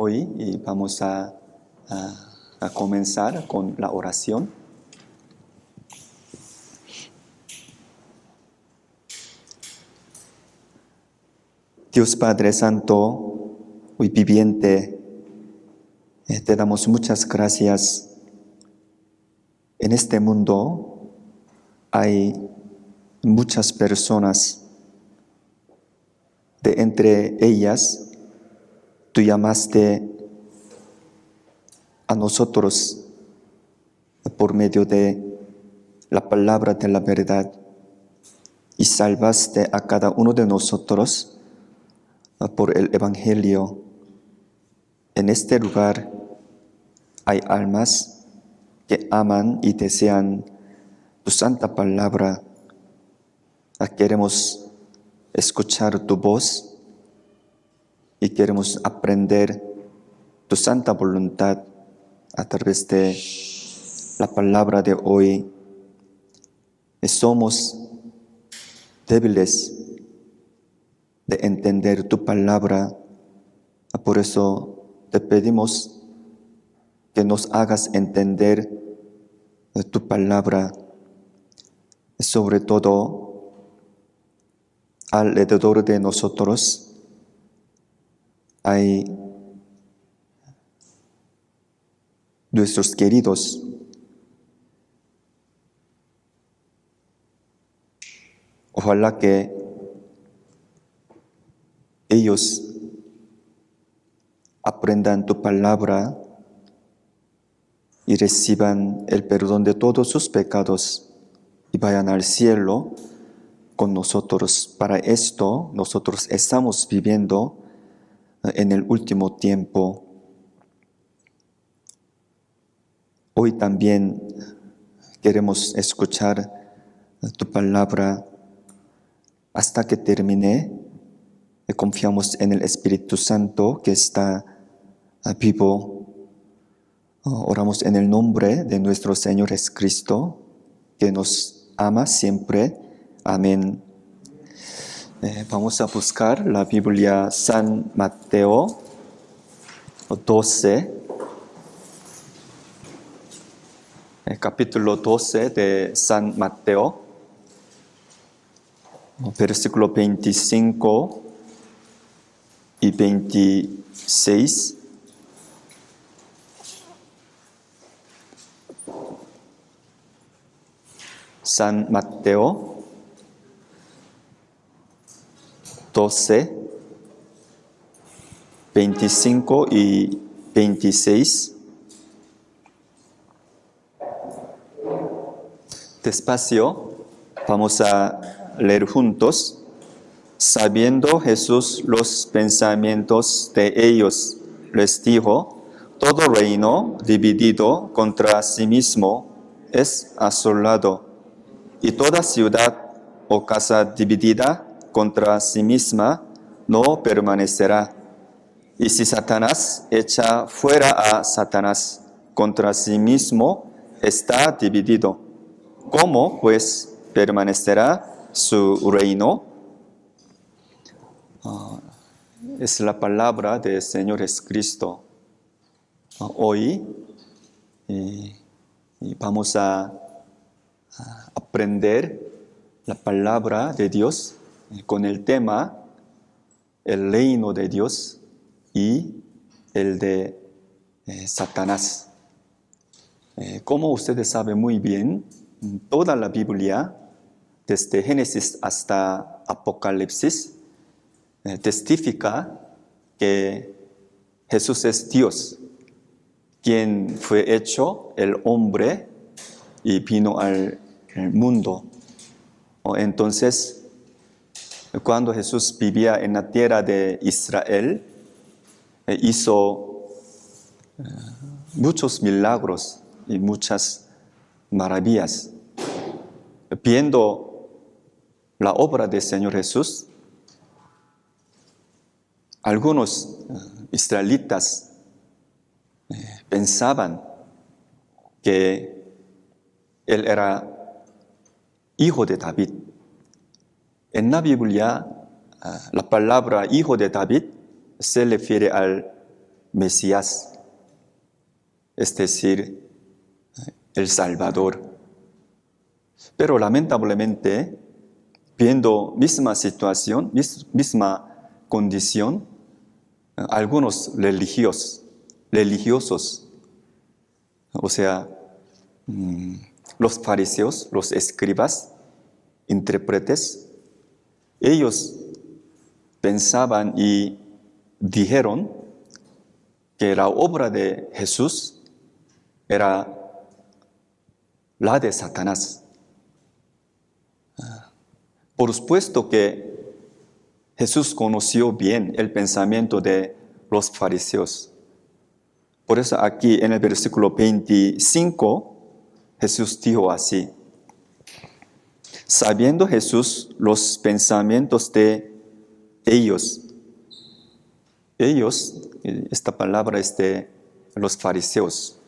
hoy y vamos a comenzar con la oración. Dios Padre Santo, hoy viviente, te damos muchas gracias. En este mundo hay muchas personas. De entre ellas, tú llamaste a nosotros por medio de la palabra de la verdad y salvaste a cada uno de nosotros por el Evangelio. En este lugar hay almas que aman y desean tu santa palabra. Queremos escuchar tu voz y queremos aprender tu santa voluntad a través de la palabra de hoy. Somos débiles de entender tu palabra, por eso te pedimos que nos hagas entender tu palabra, sobre todo alrededor de nosotros hay nuestros queridos. Ojalá que ellos aprendan tu palabra y reciban el perdón de todos sus pecados y vayan al cielo con nosotros. Para esto nosotros estamos viviendo en el último tiempo. Hoy también queremos escuchar tu palabra hasta que termine. Confiamos en el Espíritu Santo que está vivo. Oramos en el nombre de nuestro Señor Jesucristo, que nos ama siempre. Amén. Vamos a buscar la Biblia San Mateo 12, capítulo 12 de San Mateo, versículo 25 y 26. San Mateo 12, 25 y 26. Despacio, vamos a leer juntos. Sabiendo Jesús los pensamientos de ellos, les dijo: todo reino dividido contra sí mismo es asolado, y toda ciudad o casa dividida contra sí misma no permanecerá. Y si Satanás echa fuera a Satanás, contra sí mismo está dividido. ¿Cómo pues permanecerá su reino? Es la palabra del Señor Jesucristo. Hoy vamos a aprender la palabra de Dios con el tema el reino de Dios y el de Satanás. Como ustedes saben muy bien, toda la Biblia, desde Génesis hasta Apocalipsis, testifica que Jesús es Dios, quien fue hecho el hombre y vino al mundo. Entonces, cuando Jesús vivía en la tierra de Israel, hizo muchos milagros y muchas maravillas. Viendo la obra del Señor Jesús, algunos israelitas pensaban que él era hijo de David. En la Biblia, la palabra hijo de David se refiere al Mesías, es decir, el Salvador. Pero lamentablemente, viendo misma situación, misma condición, algunos religiosos, o sea, los fariseos, los escribas, intérpretes, ellos pensaban y dijeron que la obra de Jesús era la de Satanás. Por supuesto que Jesús conoció bien el pensamiento de los fariseos. Por eso aquí en el versículo 25, Jesús dijo así: sabiendo Jesús los pensamientos de ellos, esta palabra es de los fariseos,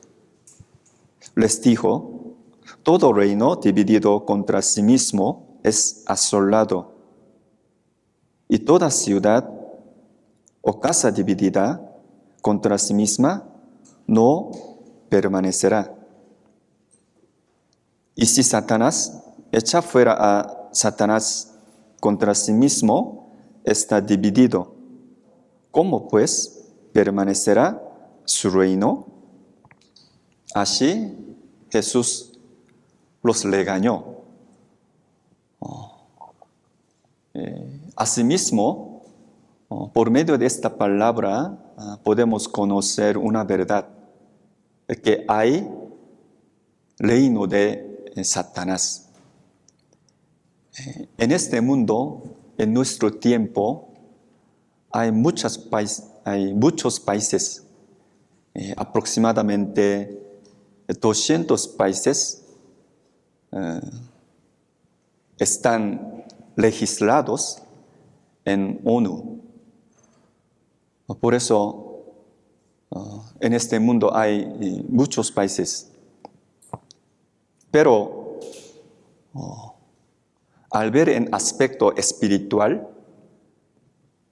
les dijo: todo reino dividido contra sí mismo es asolado, y toda ciudad o casa dividida contra sí misma no permanecerá. Y si Satanás echa fuera a Satanás contra sí mismo, está dividido. ¿Cómo pues permanecerá su reino? Así Jesús los regañó. Asimismo, por medio de esta palabra podemos conocer una verdad, que hay reino de Satanás. En este mundo, en nuestro tiempo, hay muchos países, aproximadamente 200 países están legislados en ONU. Por eso, en este mundo hay muchos países. Pero al ver en aspecto espiritual,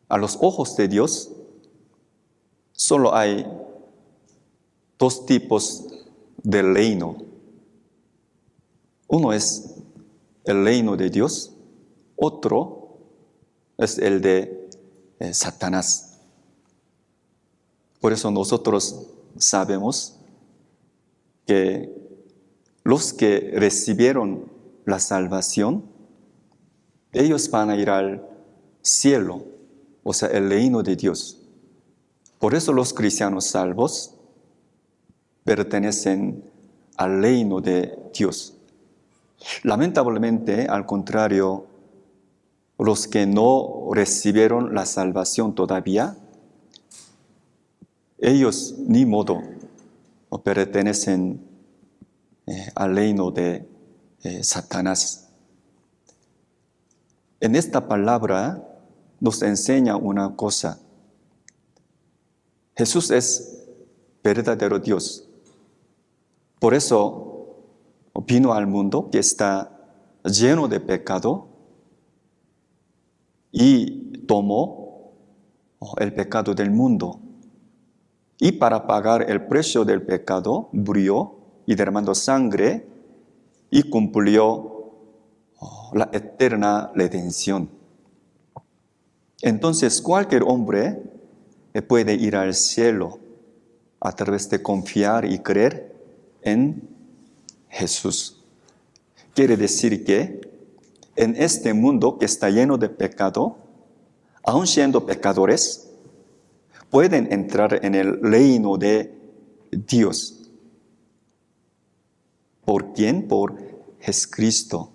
a los ojos de Dios, solo hay dos tipos de reino. Uno es el reino de Dios, otro es el de Satanás. Por eso nosotros sabemos que los que recibieron la salvación, ellos van a ir al cielo, o sea, el reino de Dios. Por eso los cristianos salvos pertenecen al reino de Dios. Lamentablemente, al contrario, los que no recibieron la salvación todavía, ellos ni modo pertenecen al reino de Satanás. En esta palabra nos enseña una cosa. Jesús es verdadero Dios. Por eso vino al mundo que está lleno de pecado y tomó el pecado del mundo. Y para pagar el precio del pecado, murió y derramando sangre y cumplió la eterna redención. Entonces, cualquier hombre puede ir al cielo a través de confiar y creer en Jesús. Quiere decir que en este mundo que está lleno de pecado, aun siendo pecadores, pueden entrar en el reino de Dios. ¿Por quién? Por Jesucristo.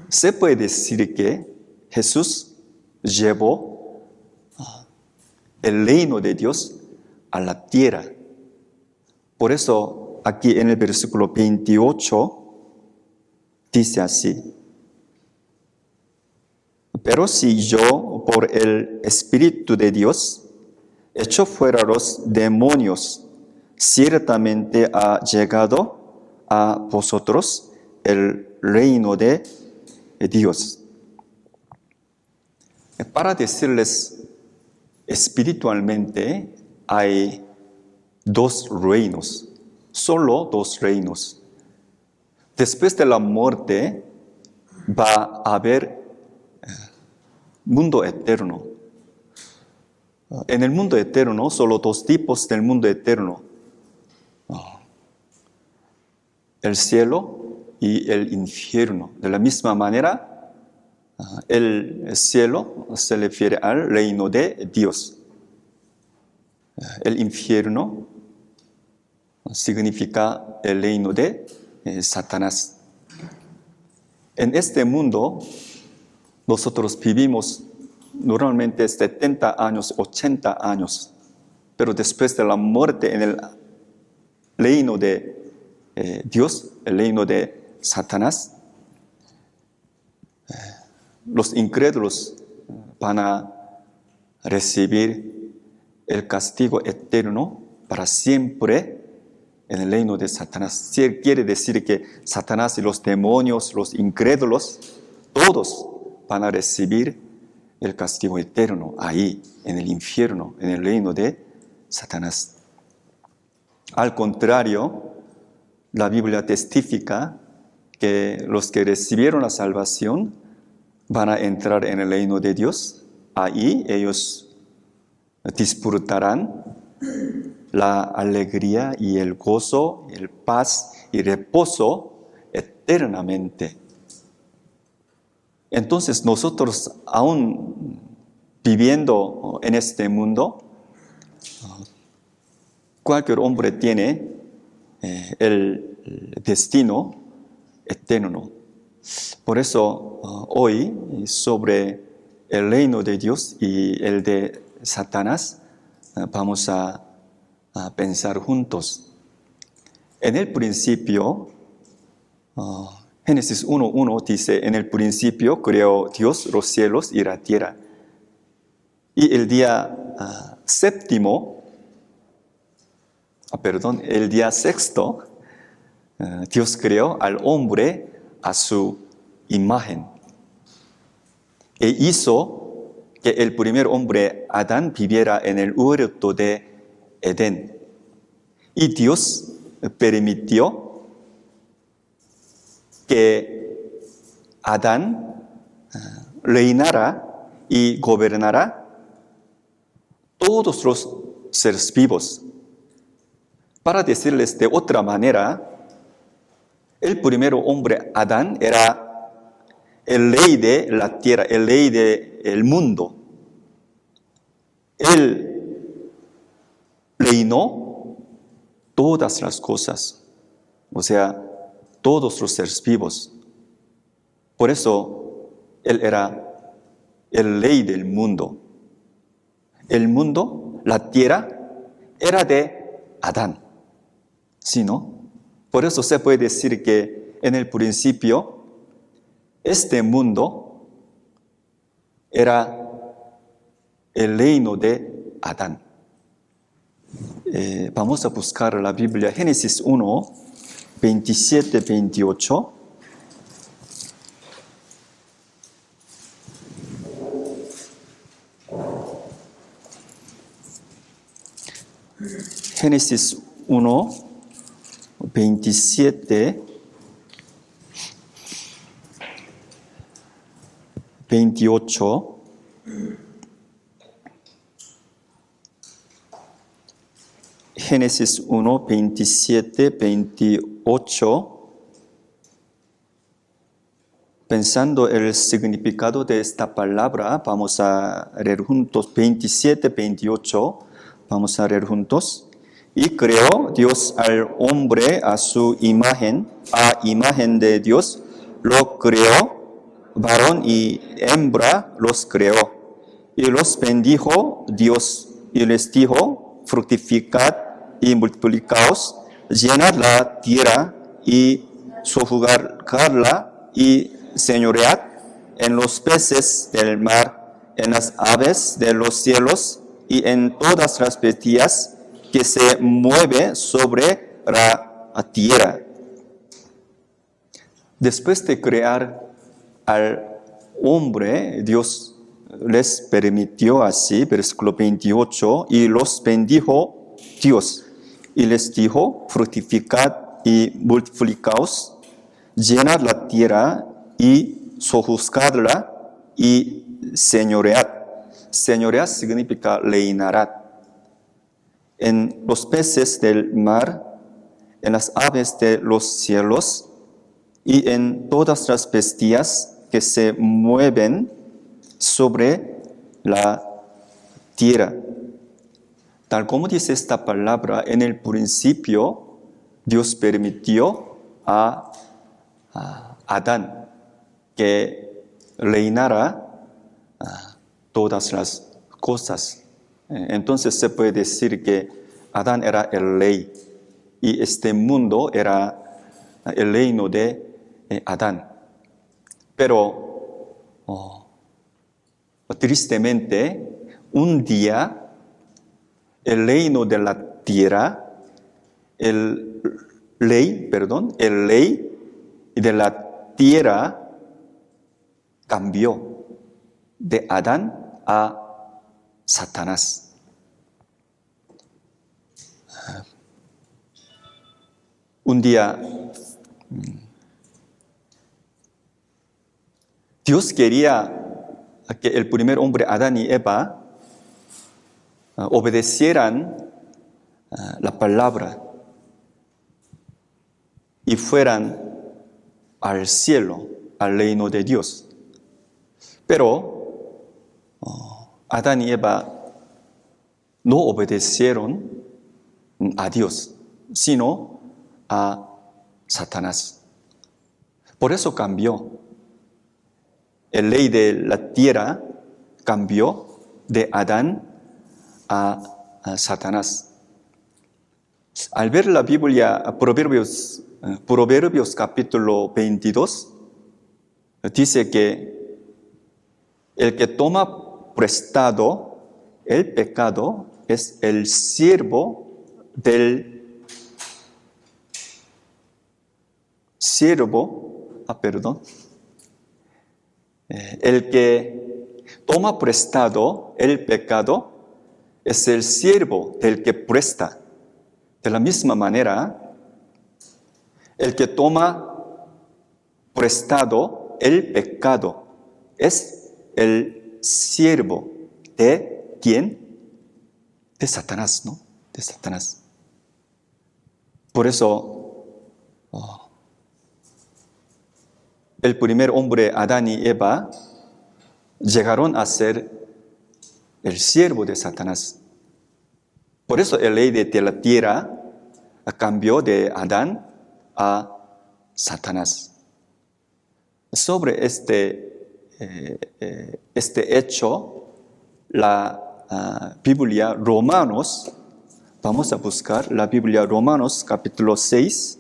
Se puede decir que Jesús llevó el reino de Dios a la tierra. Por eso aquí en el versículo 28 dice así: pero si yo por el Espíritu de Dios echo fuera los demonios, ciertamente ha llegado a vosotros el reino de Dios. Para decirles espiritualmente hay dos reinos, solo dos reinos. Después de la muerte va a haber mundo eterno. En el mundo eterno, solo dos tipos del mundo eterno. El cielo y el infierno. De la misma manera, el cielo se refiere al reino de Dios. El infierno significa el reino de Satanás. En este mundo, nosotros vivimos normalmente 70 años, 80 años, pero después de la muerte en el reino de Dios, el reino de Satanás, los incrédulos van a recibir el castigo eterno para siempre en el reino de Satanás. Quiere decir que Satanás y los demonios, los incrédulos, todos van a recibir el castigo eterno ahí, en el infierno, en el reino de Satanás. Al contrario, la Biblia testifica que los que recibieron la salvación van a entrar en el reino de Dios. Ahí ellos disfrutarán la alegría y el gozo, el paz y reposo eternamente. Entonces nosotros aún viviendo en este mundo, cualquier hombre tiene el destino eterno. Por eso hoy sobre el reino de Dios y el de Satanás vamos a pensar juntos. En el principio, Génesis 1:1 dice, en el principio creó Dios los cielos y la tierra. Y el día el día sexto, Dios creó al hombre a su imagen. E hizo que el primer hombre, Adán, viviera en el huerto de Edén. Y Dios permitió que Adán reinara y gobernara todos los seres vivos. Para decirles de otra manera, el primer hombre, Adán, era el rey de la tierra, el rey del mundo. Él reinó todas las cosas, o sea, todos los seres vivos. Por eso, él era el rey del mundo. El mundo, la tierra, era de Adán. ¿Sí, no? Por eso se puede decir que en el principio, este mundo era el reino de Adán. Vamos a buscar la Biblia, Génesis 1, 27, 28. Génesis 1, 27, 28. Génesis 1, 27, 28. Pensando el significado de esta palabra, vamos a leer juntos 27, 28. Vamos a leer juntos. Y creó Dios al hombre a su imagen, a imagen de Dios lo creó, varón y hembra los creó. Y los bendijo Dios y les dijo, fructificad y multiplicaos, llenad la tierra y sojuzgadla y señoread en los peces del mar, en las aves de los cielos y en todas las bestias que se mueve sobre la tierra. Después de crear al hombre, Dios les permitió así, versículo 28, y los bendijo Dios, y les dijo, fructificad y multiplicaos, llenad la tierra y sojuzgadla y señoread. Señoread significa reinarad. En los peces del mar, en las aves de los cielos y en todas las bestias que se mueven sobre la tierra. Tal como dice esta palabra, en el principio Dios permitió a Adán que reinara todas las cosas. Entonces se puede decir que Adán era el rey y este mundo era el reino de Adán. Pero tristemente, un día el reino de la tierra, el rey de la tierra cambió de Adán a Satanás. Un día Dios quería que el primer hombre, Adán y Eva, obedecieran la palabra y fueran al cielo, al reino de Dios. Pero Adán y Eva no obedecieron a Dios, sino a Satanás. Por eso cambió. El rey de la tierra cambió de Adán a Satanás. Al ver la Biblia, Proverbios capítulo 22, dice que el que toma prestado el pecado es el siervo del el que toma prestado el pecado es el siervo del que presta. De la misma manera, el que toma prestado el pecado es el siervo de ¿quién? De Satanás, ¿no? De Satanás. Por eso, el primer hombre, Adán y Eva, llegaron a ser el siervo de Satanás. Por eso el rey de la tierra cambió de Adán a Satanás. Sobre este hecho, la Biblia Romanos, vamos a buscar la Biblia Romanos capítulo 6.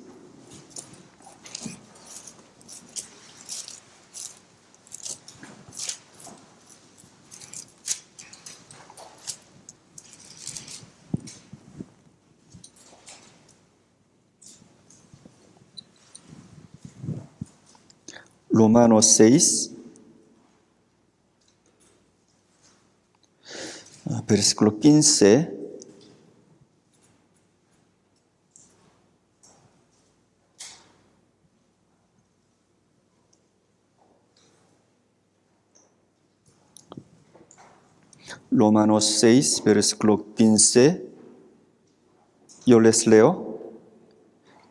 Romanos 6, versículo 15. Romanos 6, versículo 15. Yo les leo.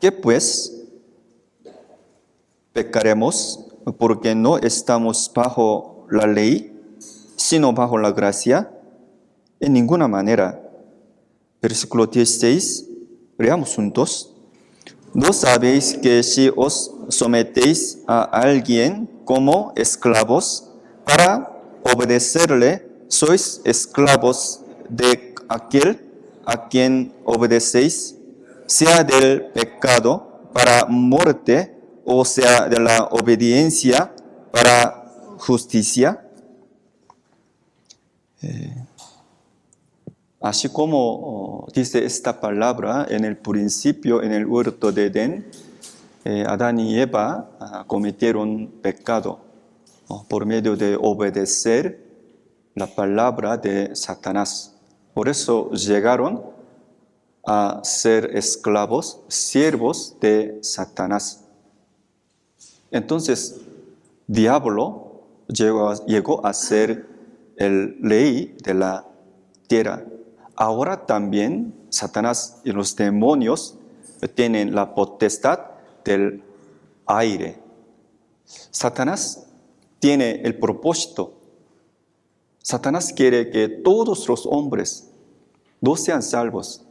¿Qué pues? ¿Pecaremos porque no estamos bajo la ley, sino bajo la gracia? En ninguna manera. Versículo 16, leamos juntos. ¿No sabéis que si os sometéis a alguien como esclavos para obedecerle, sois esclavos de aquel a quien obedecéis, sea del pecado para muerte, o sea de la obediencia para justicia? Así como dice esta palabra en el principio, en el huerto de Edén, Adán y Eva cometieron pecado por medio de obedecer la palabra de Satanás. Por eso llegaron a ser esclavos, siervos de Satanás. Entonces, diablo llegó a ser el rey de la tierra. Ahora también Satanás y los demonios tienen la potestad del aire. Satanás tiene el propósito. Satanás quiere que todos los hombres no sean salvos,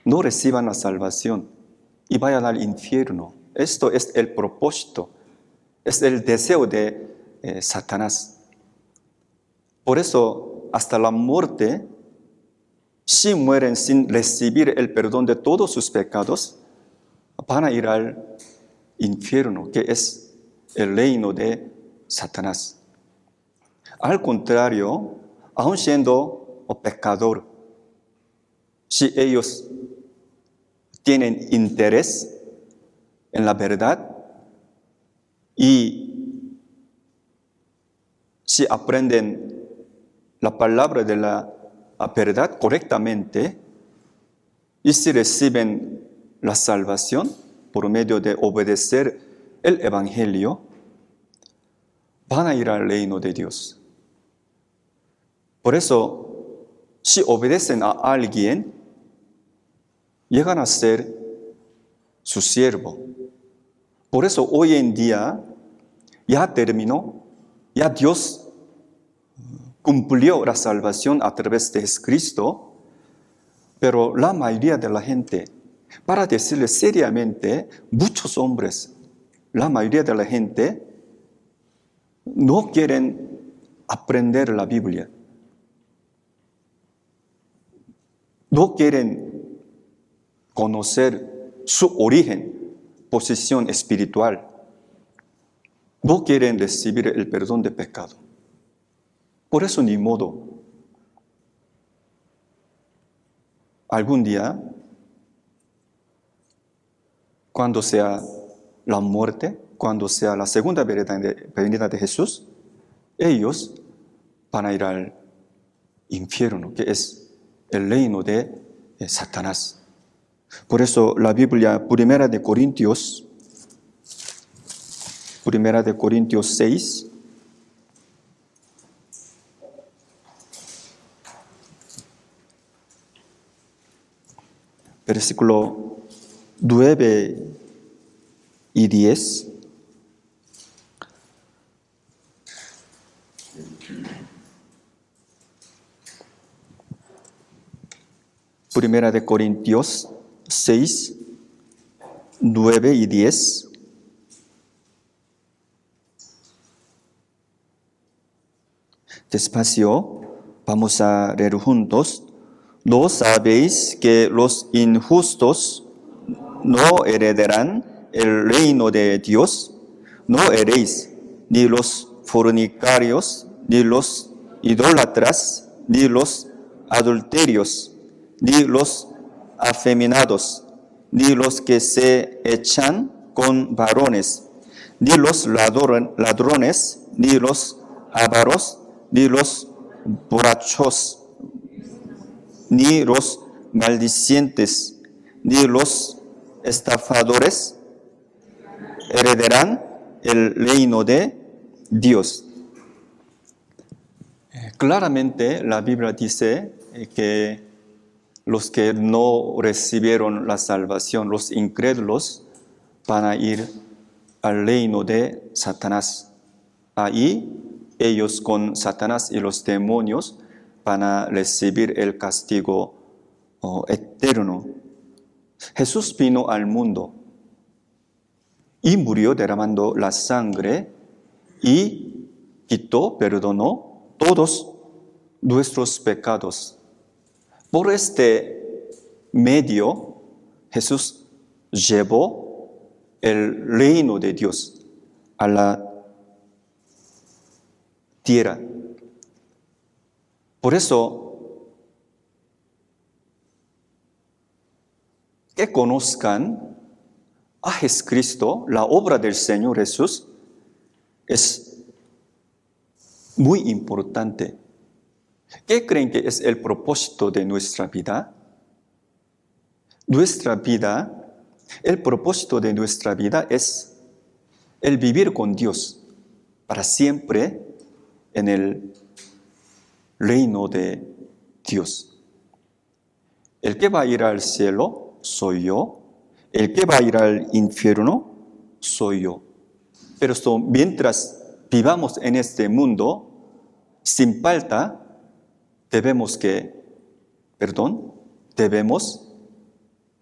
no reciban la salvación y vayan al infierno. Esto es el propósito, es el deseo de Satanás. Por eso, hasta la muerte, si mueren sin recibir el perdón de todos sus pecados, van a ir al infierno, que es el reino de Satanás. Al contrario, aun siendo pecador, si ellos tienen interés en la verdad y si aprenden la palabra de la verdad correctamente y si reciben la salvación por medio de obedecer el Evangelio, van a ir al reino de Dios. Por eso, si obedecen a alguien, llegan a ser su siervo. Por eso hoy en día ya terminó, ya Dios cumplió la salvación a través de Jesucristo, pero la mayoría de la gente, para decirle seriamente, muchos hombres, la mayoría de la gente no quieren aprender la Biblia. No quieren conocer su origen, posición espiritual. No quieren recibir el perdón de pecado. Por eso ni modo. Algún día, cuando sea la muerte, cuando sea la segunda venida de Jesús, ellos van a ir al infierno, que es el reino de Satanás. Por eso la Biblia, Primera de Corintios 6, versículo 9 y 10. Primera de Corintios 6, 9 y 10. Despacio, vamos a leer juntos. ¿No sabéis que los injustos no heredarán el reino de Dios? No heréis ni los fornicarios, ni los idólatras, ni los adulterios, ni los afeminados, ni los que se echan con varones, ni los ladrones, ni los avaros, ni los borrachos, ni los maldicientes, ni los estafadores heredarán el reino de Dios. Claramente la Biblia dice que los que no recibieron la salvación, los incrédulos, van a ir al reino de Satanás. Ahí ellos con Satanás y los demonios van a recibir el castigo eterno. Jesús vino al mundo y murió derramando la sangre y quitó, perdonó todos nuestros pecados. Por este medio, Jesús llevó el reino de Dios a la tierra. Por eso, que conozcan a Jesucristo, la obra del Señor Jesús, es muy importante. ¿Qué creen que es el propósito de nuestra vida? Nuestra vida, el propósito de nuestra vida es el vivir con Dios para siempre en el reino de Dios. El que va a ir al cielo soy yo. El que va a ir al infierno soy yo. Pero mientras vivamos en este mundo, sin falta, debemos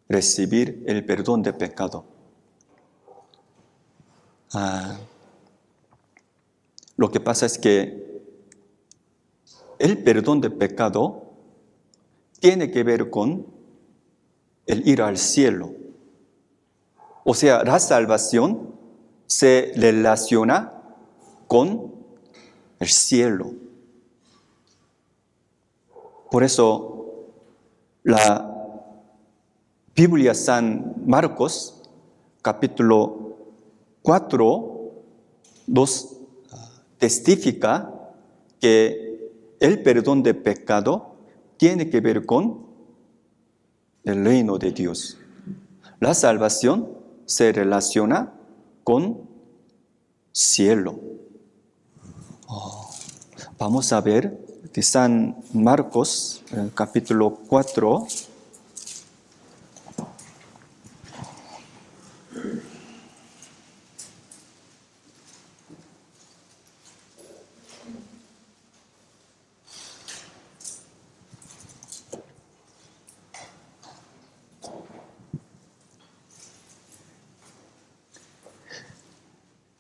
recibir el perdón de pecado. Lo que pasa es que el perdón de pecado tiene que ver con el ir al cielo. O sea, la salvación se relaciona con el cielo. Por eso, la Biblia San Marcos, capítulo 4, nos testifica que el perdón de pecado tiene que ver con el reino de Dios. La salvación se relaciona con cielo. Vamos a ver de San Marcos, capítulo 4.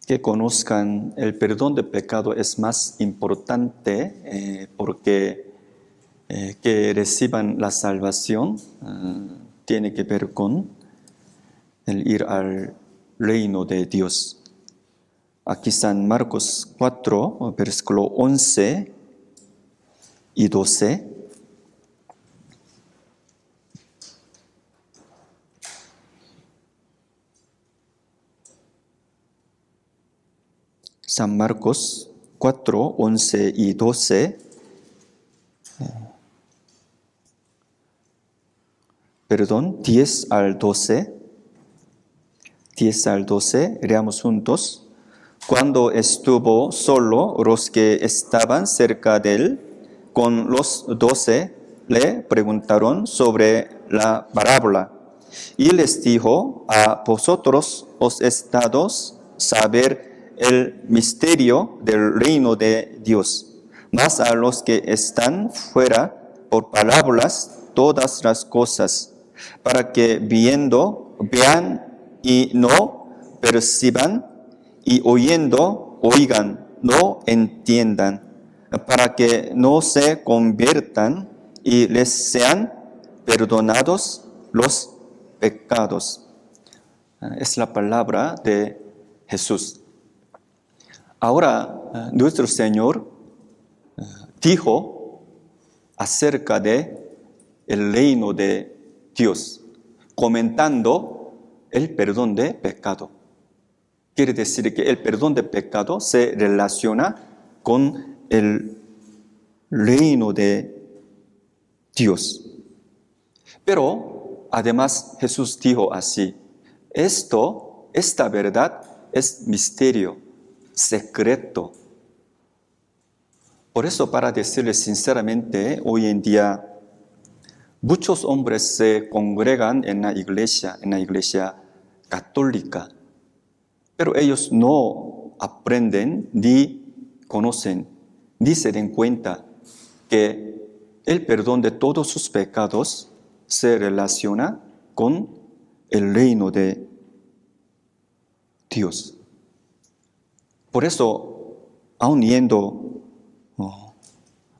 Que conozcan el perdón de pecado es más importante porque que reciban la salvación tiene que ver con el ir al reino de Dios. Aquí San Marcos 4, versículo 11 y 12. San Marcos 4, 11 y 12. Perdón, 10 al 12. 10 al 12, leamos juntos. Cuando estuvo solo, los que estaban cerca de él, con los 12, le preguntaron sobre la parábola. Y les dijo, a vosotros os es dado saber el misterio del reino de Dios, mas a los que están fuera, por parábolas, todas las cosas, para que viendo, vean y no perciban, y oyendo, oigan, no entiendan, para que no se conviertan y les sean perdonados los pecados. Es la palabra de Jesús. Ahora, nuestro Señor dijo acerca de el reino de Dios, comentando el perdón de pecado. Quiere decir que el perdón de pecado se relaciona con el reino de Dios. Pero además Jesús dijo así, esta verdad es misterio, secreto. Por eso, para decirles sinceramente, hoy en día muchos hombres se congregan en la iglesia católica, pero ellos no aprenden ni conocen, ni se den cuenta que el perdón de todos sus pecados se relaciona con el reino de Dios. Por eso, aun yendo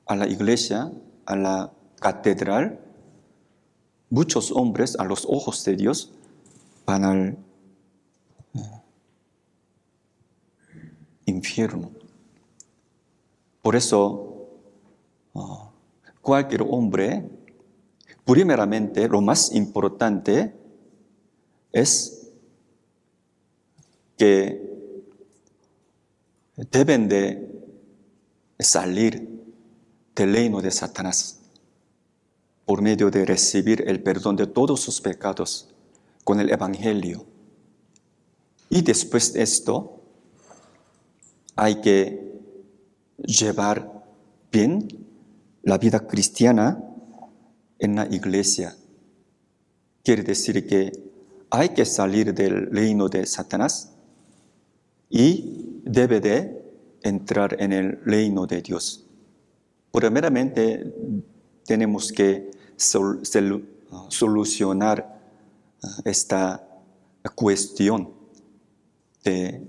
a la iglesia, a la catedral, muchos hombres a los ojos de Dios van al infierno. Por eso, cualquier hombre, primeramente, lo más importante es que deben de salir del reino de Satanás por medio de recibir el perdón de todos sus pecados con el Evangelio. Y después de esto, hay que llevar bien la vida cristiana en la iglesia. Quiere decir que hay que salir del reino de Satanás y debe de entrar en el reino de Dios. Primeramente, tenemos que solucionar esta cuestión de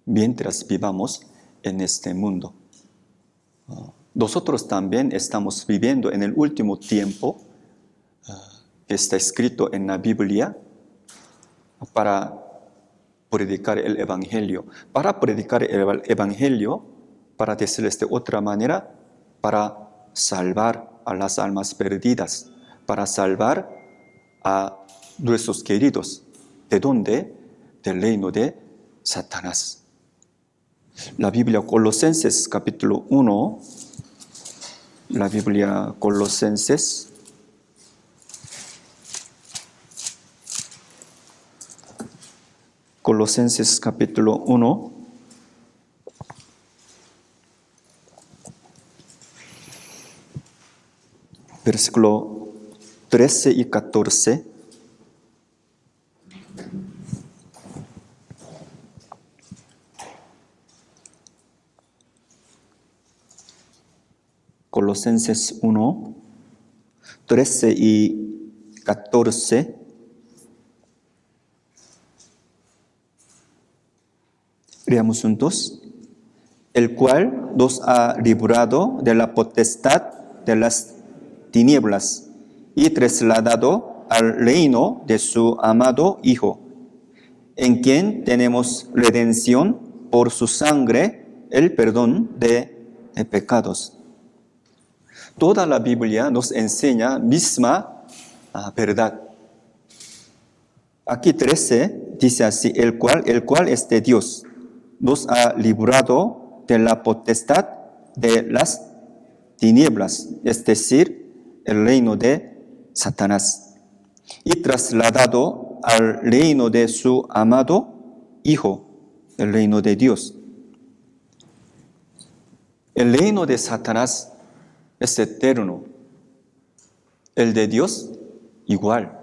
mientras vivamos en este mundo. Nosotros también estamos viviendo en el último tiempo que está escrito en la Biblia para predicar el Evangelio. Para predicar el Evangelio, para decirles de otra manera, para salvar a las almas perdidas, para salvar a nuestros queridos. ¿De dónde? Del reino de Satanás. La Biblia Colosenses capítulo 1, la Biblia Colosenses capítulo 1, versículo 13 y 14. Colosenses 1, 13 y 14. Leamos juntos. El cual nos ha librado de la potestad de las tinieblas y trasladado al reino de su amado Hijo, en quien tenemos redención por su sangre, el perdón de pecados. Toda la Biblia nos enseña misma verdad. Aquí 13 dice así, el cual es de Dios, nos ha librado de la potestad de las tinieblas, es decir, el reino de Satanás, y trasladado al reino de su amado Hijo, el reino de Dios. El reino de Satanás es eterno, el de Dios igual.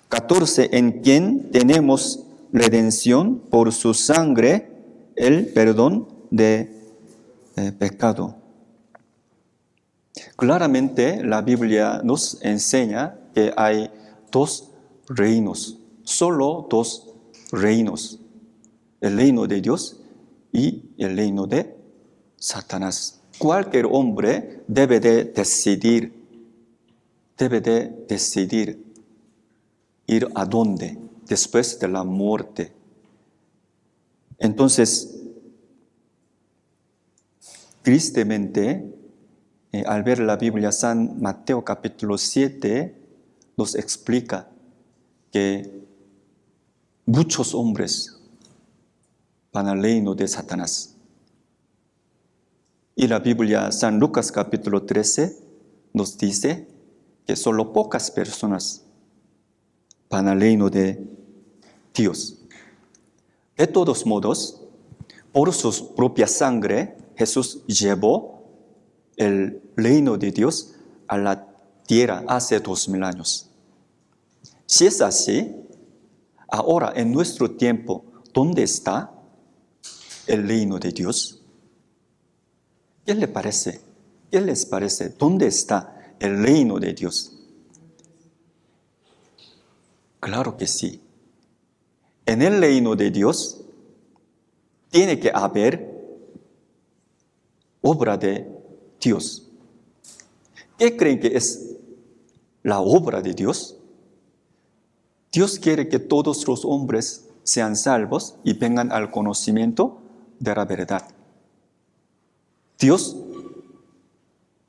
14, en quien tenemos redención por su sangre, el perdón de pecado. Claramente la Biblia nos enseña que hay dos reinos, solo dos reinos, el reino de Dios y el reino de Satanás. Cualquier hombre debe de decidir ir a dónde después de la muerte. Entonces, tristemente, al ver la Biblia, San Mateo capítulo 7 nos explica que muchos hombres van al reino de Satanás. Y la Biblia, San Lucas capítulo 13, nos dice que solo pocas personas van al reino de Dios. De todos modos, por su propia sangre, Jesús llevó el reino de Dios a la tierra hace 2000 años. Si es así, ahora en nuestro tiempo, ¿dónde está el reino de Dios? ¿Qué le parece? ¿Qué les parece? ¿Dónde está el reino de Dios? Claro que sí. En el reino de Dios tiene que haber obra de Dios. ¿Qué creen que es la obra de Dios? Dios quiere que todos los hombres sean salvos y vengan al conocimiento de la verdad. Dios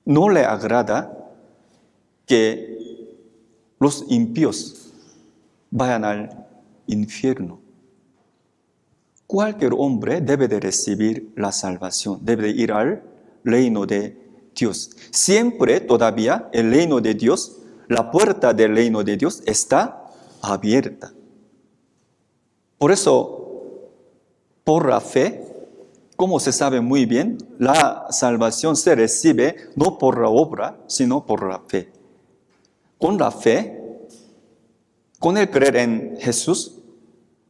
no le agrada que los impíos vayan al infierno. Cualquier hombre debe de recibir la salvación, debe de ir al reino de Dios. Siempre todavía el reino de Dios, la puerta del reino de Dios está abierta. Por eso, por la fe, como se sabe muy bien, la salvación se recibe no por la obra, sino por la fe. Con la fe, con el creer en Jesús,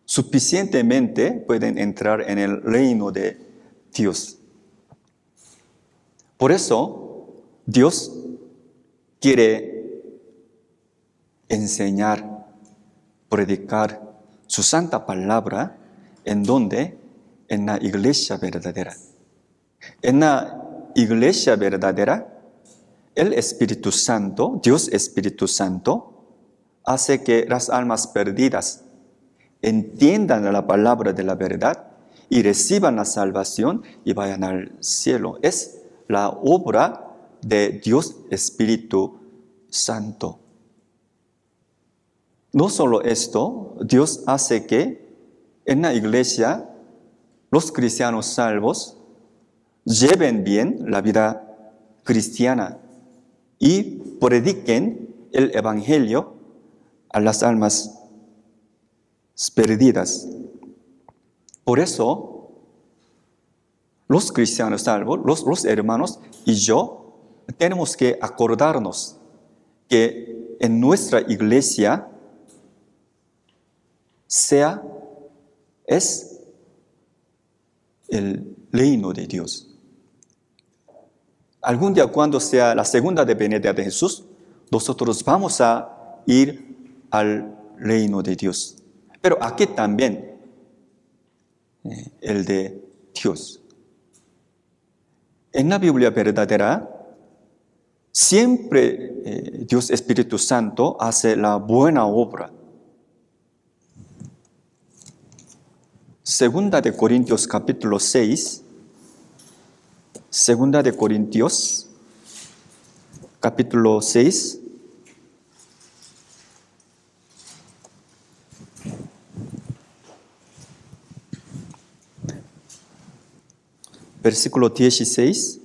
suficientemente pueden entrar en el reino de Dios. Por eso, Dios quiere enseñar, predicar su santa palabra, ¿en dónde? En la iglesia verdadera. En la iglesia verdadera, el Espíritu Santo, Dios Espíritu Santo, hace que las almas perdidas entiendan la palabra de la verdad y reciban la salvación y vayan al cielo. Es la obra de Dios Espíritu Santo. No solo esto, Dios hace que en la iglesia los cristianos salvos lleven bien la vida cristiana y prediquen el evangelio a las almas perdidas. Por eso, los cristianos salvos, los hermanos y yo, tenemos que acordarnos que en nuestra iglesia es el reino de Dios. Algún día cuando sea la segunda venida de Jesús, nosotros vamos a ir al reino de Dios. Pero aquí también el de Dios. En la Biblia verdadera, siempre Dios Espíritu Santo hace la buena obra. Segunda de Corintios capítulo 6, Segunda de Corintios capítulo 6, versículo 16.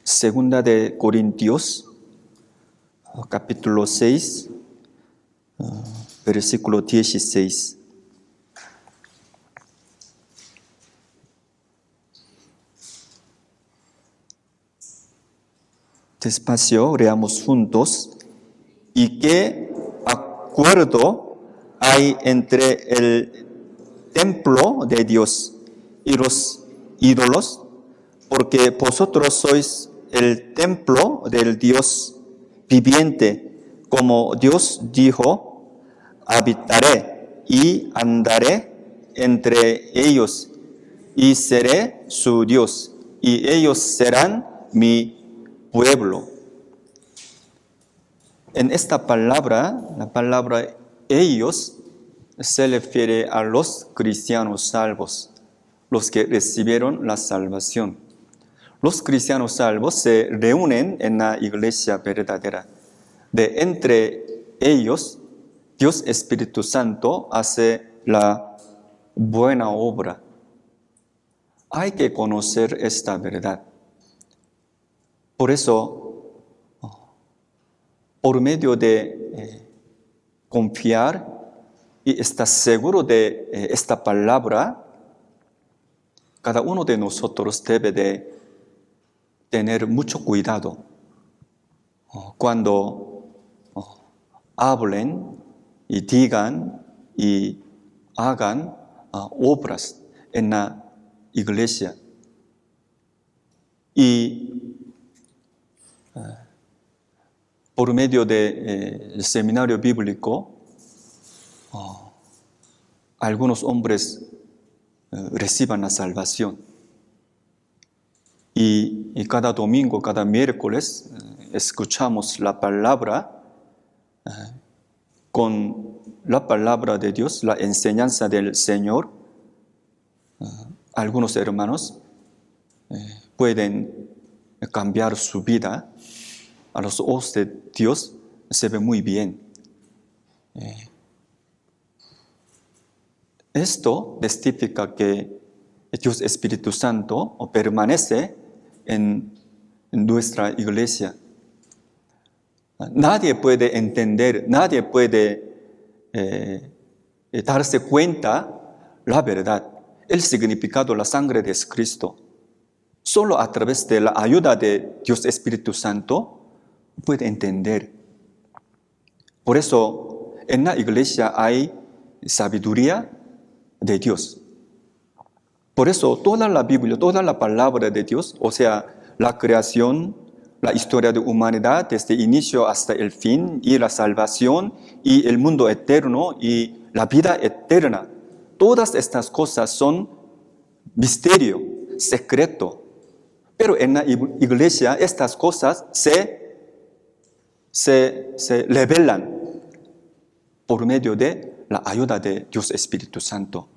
Segunda de Corintios, capítulo 6, versículo 16. Despacio, leamos juntos. ¿Y qué acuerdo hay entre el templo de Dios y los ídolos? Porque vosotros sois el templo del Dios viviente, como Dios dijo, habitaré y andaré entre ellos, y seré su Dios, y ellos serán mi pueblo. En esta palabra, la palabra ellos, se refiere a los cristianos salvos, los que recibieron la salvación. Los cristianos salvos se reúnen en la iglesia verdadera. De entre ellos, Dios Espíritu Santo hace la buena obra. Hay que conocer esta verdad. Por eso, por medio de confiar y estar seguro de esta palabra, cada uno de nosotros debe de tener mucho cuidado cuando hablen y digan y hagan obras en la iglesia. Y por medio del seminario bíblico, algunos hombres reciban la salvación. Y cada domingo, cada miércoles, escuchamos la palabra, con la palabra de Dios, la enseñanza del Señor. Algunos hermanos pueden cambiar su vida a los ojos de Dios se ve muy bien. Esto testifica que Dios Espíritu Santo permanece en nuestra iglesia. Nadie puede entender, nadie puede darse cuenta la verdad, el significado, la sangre de Cristo. Solo a través de la ayuda de Dios Espíritu Santo puede entender. Por eso en la iglesia hay sabiduría de Dios. Por eso toda la Biblia, toda la palabra de Dios, o sea, la creación, la historia de humanidad desde el inicio hasta el fin, y la salvación, y el mundo eterno, y la vida eterna, todas estas cosas son misterio, secreto. Pero en la iglesia estas cosas se revelan por medio de la ayuda de Dios Espíritu Santo.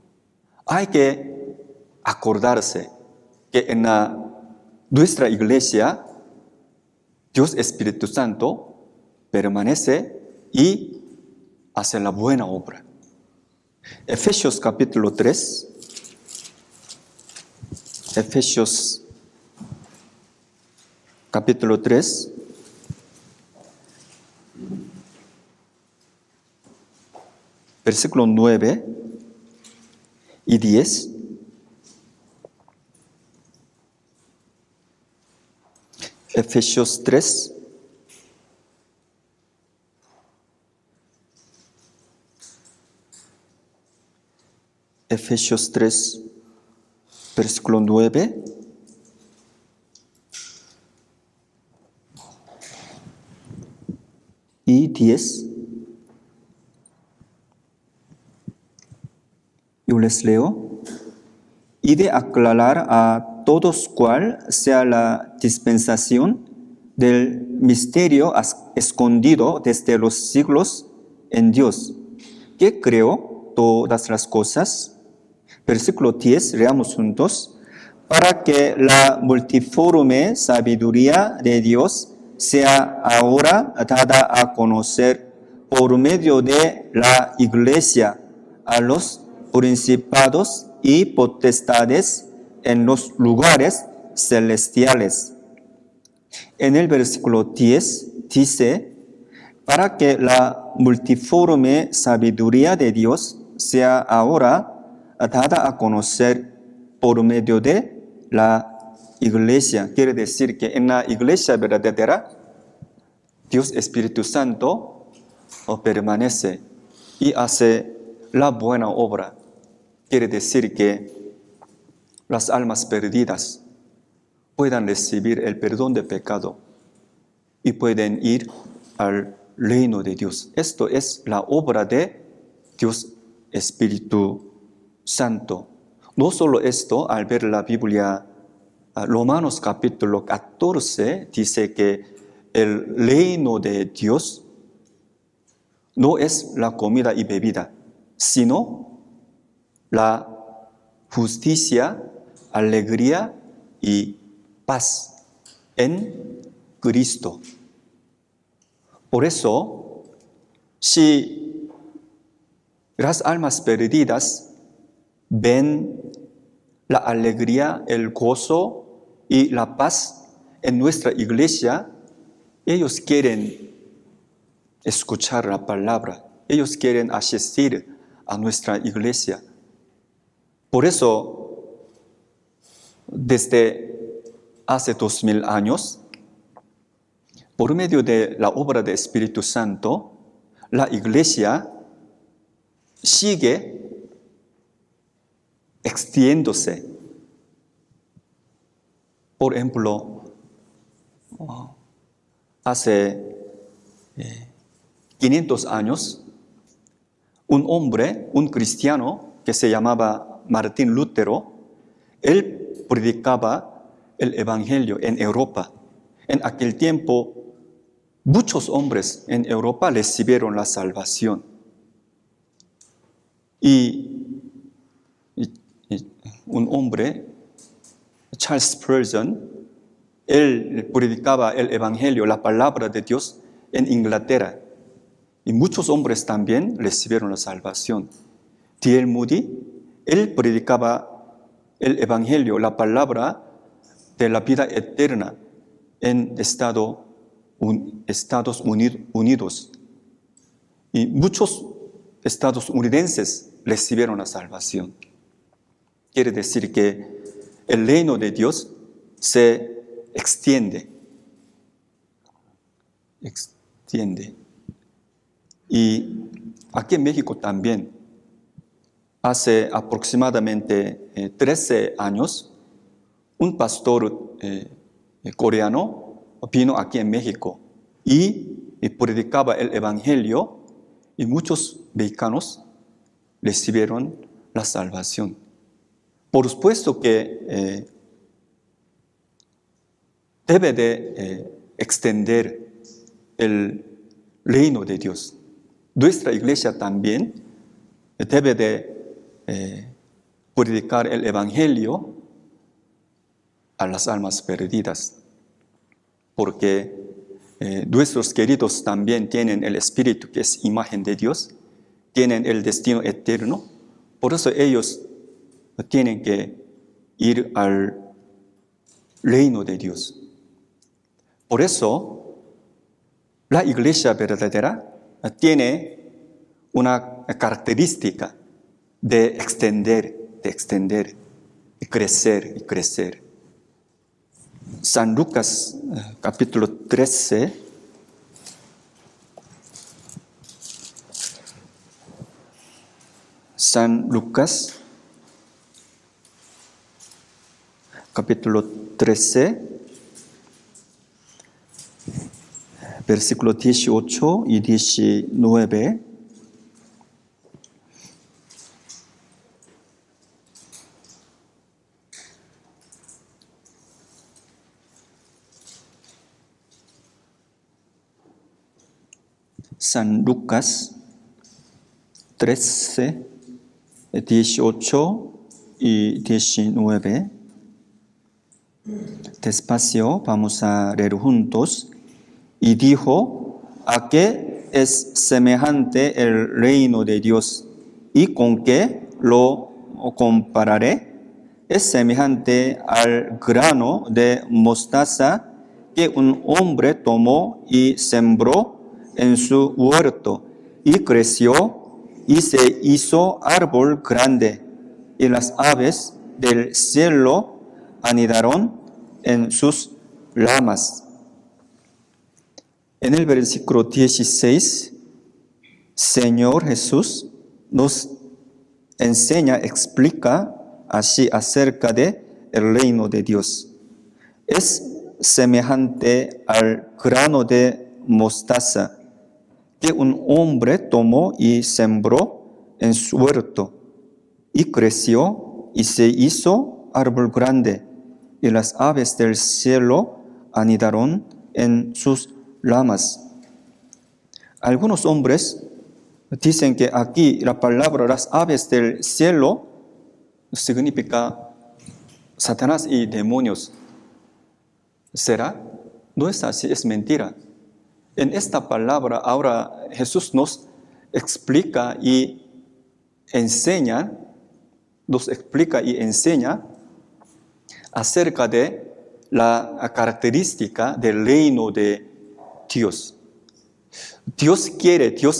Hay que acordarse que en nuestra iglesia Dios Espíritu Santo permanece y hace la buena obra. Efesios capítulo 3. Efesios capítulo 3. Versículo 9 y 10. Efesios 3. Efesios 3, versículo 9. Y 10. Yo les leo. Y de aclarar a todos cuál sea la dispensación del misterio escondido desde los siglos en Dios, que creó todas las cosas. Versículo 10, leamos juntos. Para que la multiforme sabiduría de Dios sea ahora dada a conocer por medio de la iglesia a los principados y potestades en los lugares celestiales. En el versículo 10 dice, para que la multiforme sabiduría de Dios sea ahora dada a conocer por medio de la iglesia. Quiere decir que en la iglesia verdadera, Dios Espíritu Santo permanece y hace la buena obra. Quiere decir que las almas perdidas puedan recibir el perdón de pecado y pueden ir al reino de Dios. Esto es la obra de Dios Espíritu Santo. No solo esto, al ver la Biblia, Romanos capítulo 14 dice que el reino de Dios no es la comida y bebida, sino la justicia, alegría y paz en Cristo. Por eso, si las almas perdidas ven la alegría, el gozo y la paz en nuestra iglesia, ellos quieren escuchar la palabra, ellos quieren asistir a nuestra iglesia. Por eso, desde hace 2000 años, por medio de la obra del Espíritu Santo, la iglesia sigue extendiéndose. Por ejemplo, hace 500 años, un hombre, un cristiano que se llamaba Martín Lutero, él predicaba el Evangelio en Europa. En aquel tiempo, muchos hombres en Europa recibieron la salvación. Y un hombre, Charles Spurgeon, él predicaba el Evangelio, la palabra de Dios en Inglaterra. Y muchos hombres también recibieron la salvación. D.L. Moody, él predicaba el Evangelio, la palabra de la vida eterna en Estados Unidos. Y muchos estadounidenses recibieron la salvación. Quiere decir que el reino de Dios se extiende. Y aquí en México también, hace aproximadamente 13 años, un pastor coreano vino aquí en México y predicaba el Evangelio y muchos mexicanos recibieron la salvación. Por supuesto que debe de extender el reino de Dios. Nuestra iglesia también debe de predicar el Evangelio a las almas perdidas, porque nuestros queridos también tienen el Espíritu, que es imagen de Dios, tienen el destino eterno, por eso ellos tienen que ir al reino de Dios. Por eso, la iglesia verdadera tiene una característica de extender, y crecer. San Lucas, capítulo 13, San Lucas, capítulo 13, versículo 18 y 19. San Lucas 13, 18 y 19. Despacio, vamos a leer juntos. Y dijo: ¿a qué es semejante el reino de Dios? ¿Y con qué lo compararé? Es semejante al grano de mostaza que un hombre tomó y sembró en su huerto, y creció y se hizo árbol grande, y las aves del cielo anidaron en sus ramas. En el versículo 16, Señor Jesús nos enseña, explica así acerca de el reino de Dios. Es semejante al grano de mostaza que un hombre tomó y sembró en su huerto, y creció y se hizo árbol grande, y las aves del cielo anidaron en sus ramas. Algunos hombres dicen que aquí la palabra las aves del cielo significa Satanás y demonios. ¿Será? No es así, es mentira. En esta palabra ahora Jesús nos explica y enseña acerca de la característica del reino de Dios. Dios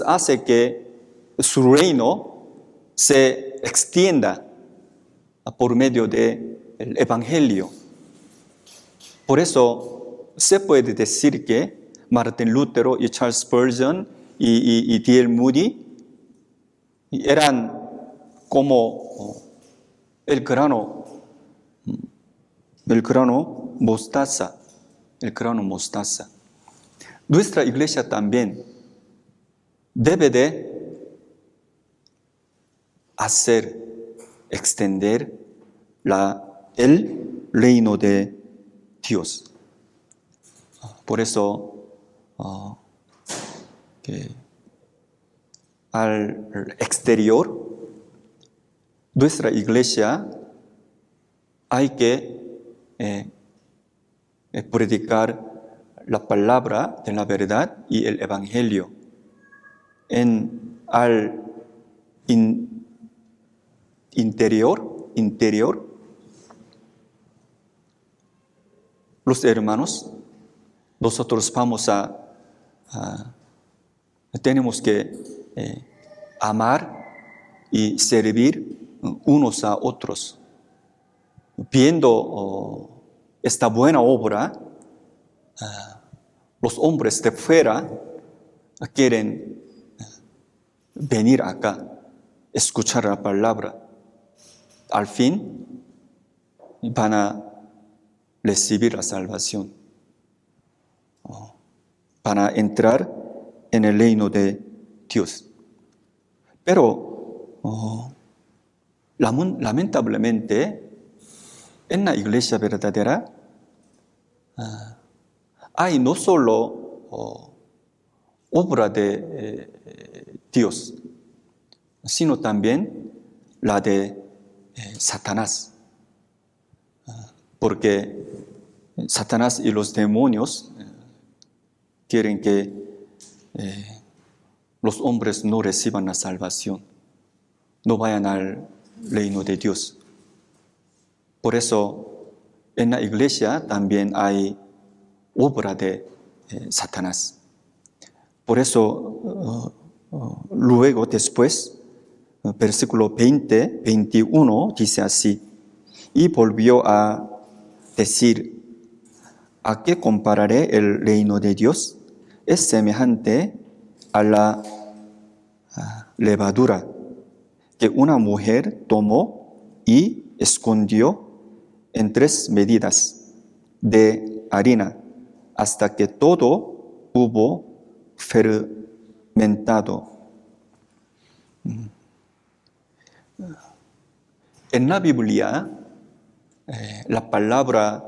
hace que su reino se extienda por medio del Evangelio. Por eso se puede decir que Martin Lutero y Charles Spurgeon y D.L. Moody eran como el grano mostaza. Nuestra iglesia también debe de extender el reino de Dios. Por eso, al exterior, nuestra iglesia hay que predicar la palabra de la verdad y el evangelio al interior. Los hermanos, nosotros tenemos que amar y servir unos a otros. Viendo esta buena obra, los hombres de fuera quieren venir acá, escuchar la palabra. Al fin van a recibir la salvación. Van a entrar en el reino de Dios. Pero lamentablemente en la iglesia verdadera hay no solo obra de Dios, sino también la de Satanás. Porque Satanás y los demonios quieren que los hombres no reciban la salvación, no vayan al reino de Dios. Por eso en la iglesia también hay obra de Satanás. Por eso luego después, versículo 20, 21 dice así: y volvió a decir, ¿a qué compararé el reino de Dios? Es semejante a la levadura que una mujer tomó y escondió en 3 medidas de harina hasta que todo hubo fermentado. En la Biblia, la palabra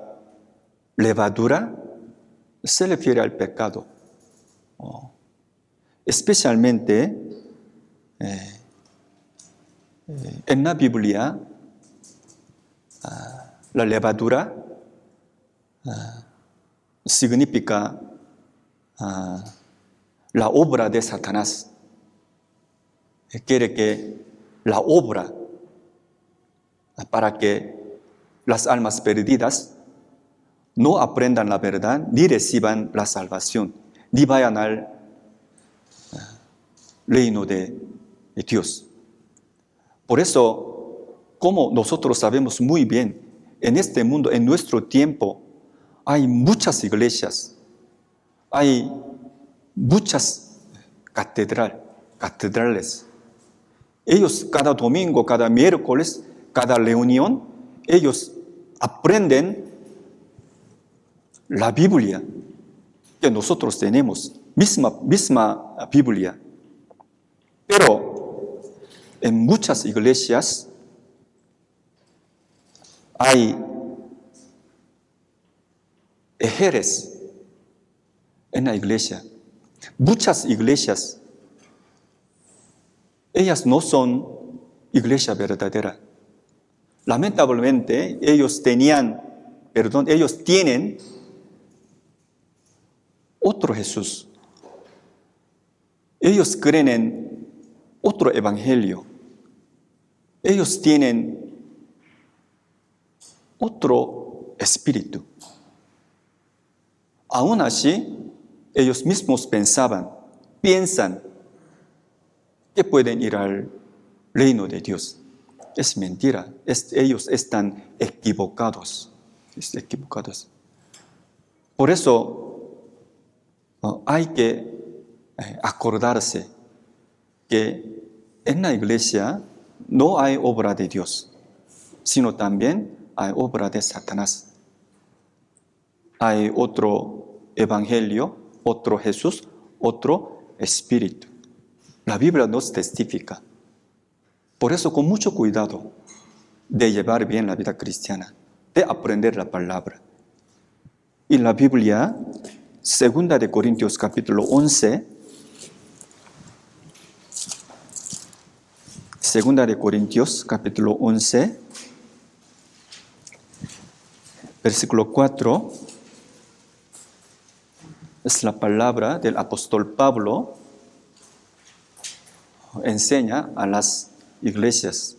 levadura se refiere al pecado. Especialmente en la Biblia, la levadura significa la obra de Satanás. Quiere que la obra para que las almas perdidas no aprendan la verdad, ni reciban la salvación, ni vayan al reino de Dios. Por eso, como nosotros sabemos muy bien, en este mundo, en nuestro tiempo, hay muchas iglesias, hay muchas catedrales. Ellos cada domingo, cada miércoles, cada reunión, ellos aprenden la Biblia que nosotros tenemos, misma Biblia. Pero en muchas iglesias hay herejes en la iglesia. Muchas iglesias, ellas no son iglesia verdadera. Lamentablemente, ellos tienen otro Jesús. Ellos creen en otro evangelio. Ellos tienen otro espíritu. Aún así, ellos mismos piensan que pueden ir al reino de Dios. Es mentira. Ellos están equivocados. Por eso hay que acordarse que en la iglesia no hay obra de Dios, sino también hay obra de Satanás. Hay otro evangelio, otro Jesús, otro espíritu. La Biblia nos testifica. Por eso, con mucho cuidado de llevar bien la vida cristiana, de aprender la palabra. Y la Biblia, 2 de Corintios capítulo 11, 2 de Corintios capítulo 11, versículo 4, es la palabra del apóstol Pablo, enseña a las iglesias.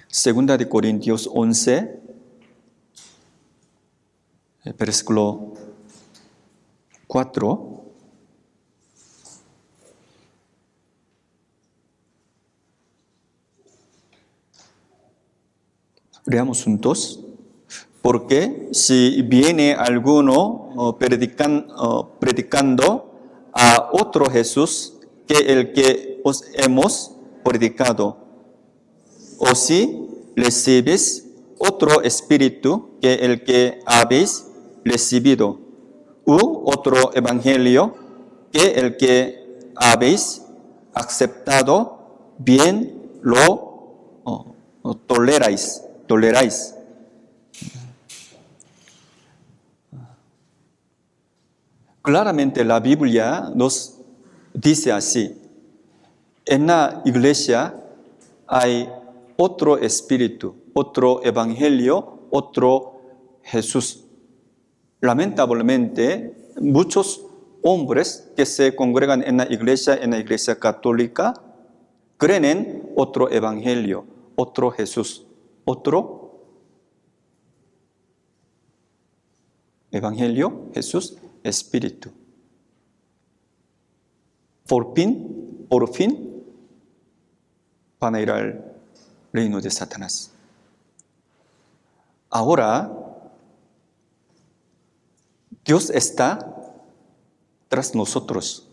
Segunda de Corintios 11, versículo 4. Leamos juntos. Porque si viene alguno predicando a otro Jesús que el que os hemos predicado, o si recibís otro espíritu que el que habéis recibido, u otro evangelio que el que habéis aceptado, bien lo toleráis. Claramente la Biblia nos dice así: en la iglesia hay otro espíritu, otro evangelio, otro Jesús. Lamentablemente, muchos hombres que se congregan en la iglesia católica, creen en otro evangelio, otro Jesús, otro evangelio, Jesús, espíritu. Por fin, van a ir al reino de Satanás. Ahora, Dios está tras nosotros.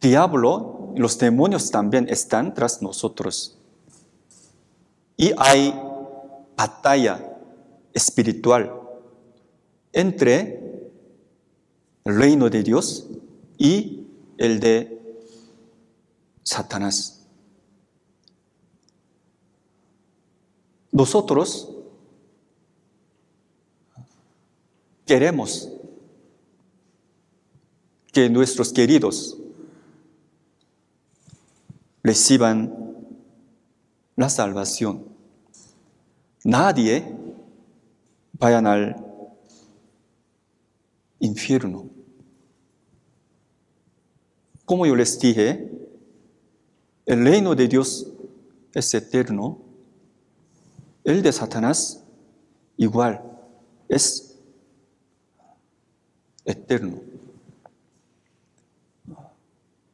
Diablo, los demonios también están tras nosotros. Y hay batalla espiritual entre el reino de Dios y el de Satanás. Nosotros queremos que nuestros queridos reciban la salvación. Nadie vaya al infierno. Como yo les dije, el reino de Dios es eterno. El de Satanás igual es eterno.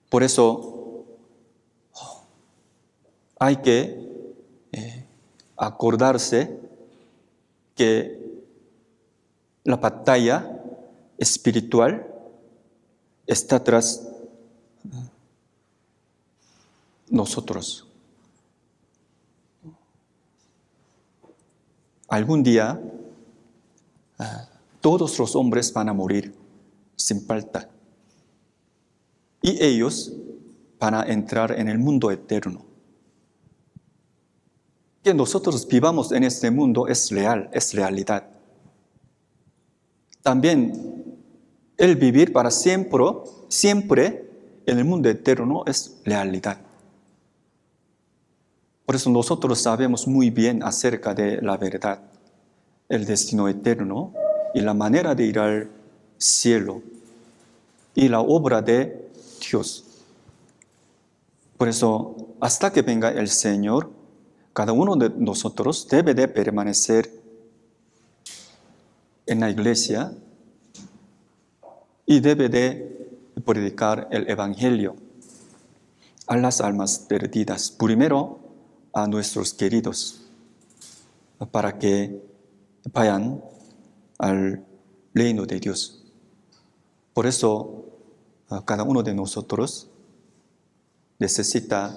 Por eso hay que acordarse que la batalla espiritual está tras nosotros. Algún día todos los hombres van a morir sin falta. Y ellos van a entrar en el mundo eterno. Que nosotros vivamos en este mundo es real, es realidad. También el vivir para siempre en el mundo eterno es realidad. Por eso nosotros sabemos muy bien acerca de la verdad, el destino eterno y la manera de ir al cielo y la obra de Dios. Por eso, hasta que venga el Señor, cada uno de nosotros debe de permanecer en la iglesia y debe de predicar el Evangelio a las almas perdidas. Primero, a nuestros queridos, para que vayan al reino de Dios. Por eso, cada uno de nosotros necesita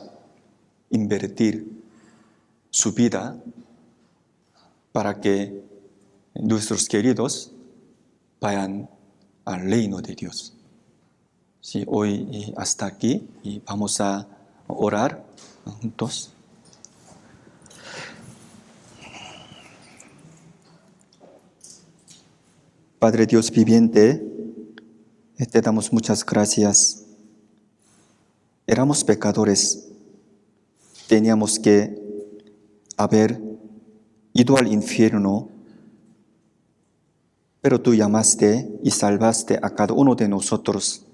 invertir su vida para que nuestros queridos vayan al reino de Dios. Sí, hoy hasta aquí y vamos a orar juntos. Padre Dios viviente, te damos muchas gracias. Éramos pecadores, teníamos que haber ido al infierno, pero tú llamaste y salvaste a cada uno de nosotros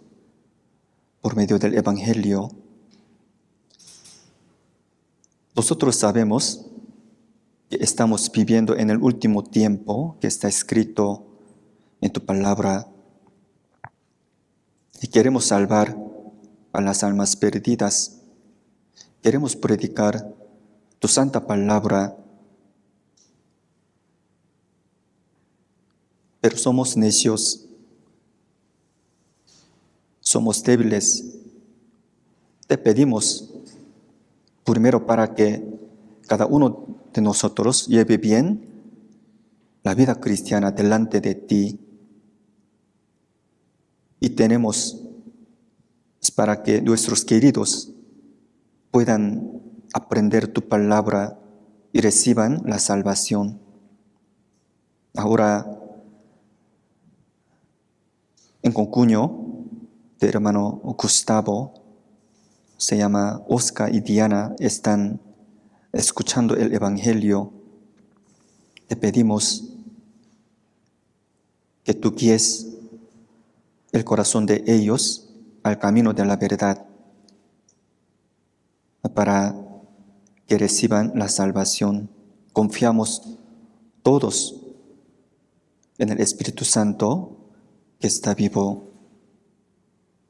por medio del Evangelio. Nosotros sabemos que estamos viviendo en el último tiempo que está escrito en tu palabra y queremos salvar a las almas perdidas. Queremos predicar tu santa palabra, pero somos necios, somos débiles. Te pedimos primero para que cada uno de nosotros lleve bien la vida cristiana delante de ti. Y tenemos para que nuestros queridos puedan aprender tu palabra y reciban la salvación. Ahora, en Concuño, de hermano Gustavo, se llama Oscar y Diana, están escuchando el Evangelio. Te pedimos que tú guíes el corazón de ellos al camino de la verdad para que reciban la salvación. Confiamos todos en el Espíritu Santo que está vivo.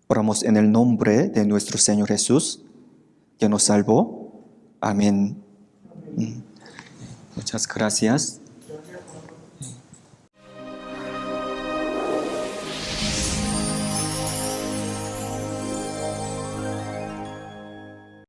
Oramos en el nombre de nuestro Señor Jesús, que nos salvó. Amén. Muchas gracias.